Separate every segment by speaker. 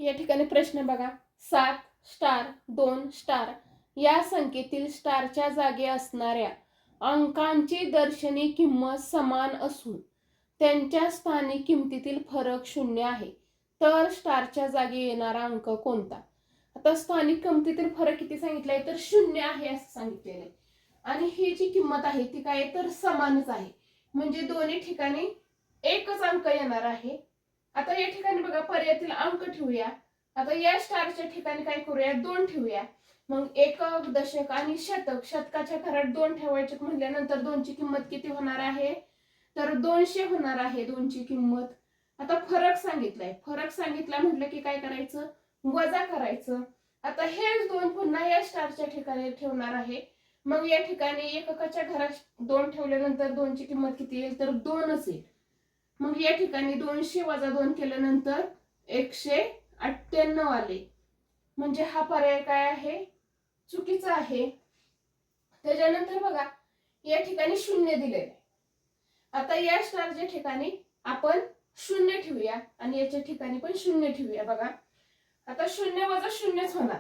Speaker 1: या ठिकाणी प्रश्न बघा, 7 स्टार 2 स्टार या संख्येतील स्टारच्या जागी असणाऱ्या अंकांची दर्शनी किंमत समान असून त्यांच्या स्थानिक किमतीतील फरक 0 आहे, तर स्टारच्या जागी येणारा अंक कोणता? आता स्थानिक किमतीतील फरक किती सांगितलाय, तर 0 आहे असं सांगितलेलं आहे. आणि ही जी किंमत आहे ती काय, तर समानच आहे, म्हणजे दोन्ही ठिकाणी एकच अंक येणार आहे. आता या ठिकाणी बघा, पर्यायातील अंक ठेवूया. आता या स्टारच्या ठिकाणी काय करूया, 2 ठेवूया. मग एकक, दशक आणि शतक, शतकाच्या घरात 2 ठेवायचे म्हटल्यानंतर 2 ची किंमत किती होणार आहे, तर 200 होणार आहे 2 ची किंमत. आता फरक सांगितलाय, फरक सांगितला म्हटलं की काय करायचं, वजा करायचं. आता हेच 2 पुन्हा या स्टारच्या ठिकाणी ठेवणार आहे. मग या ठिकाणी एककाच्या घरात 2 ठेवल्यानंतर 2 ची किंमत किती येईल, तर 2च येईल. मग या ठिकाणी 200 वजा 2 केल्यानंतर 198 आले, म्हणजे हा पर्याय काय आहे, चुकीचा आहे. त्याच्यानंतर बघा, या ठिकाणी 0 दिलेलं आहे. आता या स्टारच्या ठिकाणी आपण 0 ठेवूया आणि याच्या ठिकाणी पण 0 ठेवूया. बघा, आता 0 वजा 0च होणार,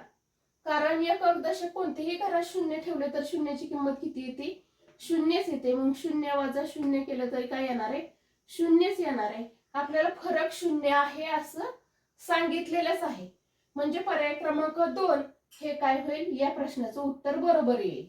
Speaker 1: कारण एकक, दशक कोणतेही घरात 0 ठेवले तर 0ची किंमत किती येते, 0च येते. मग 0 वजा 0 केलं तरी काय येणार आहे, 0च येणार आहे. आपल्याला फरक 0 आहे असं सांगितलेलंच आहे, म्हणजे पर्याय क्रमांक 2 हे काय होईल, या प्रश्नाचं उत्तर बरोबर येईल.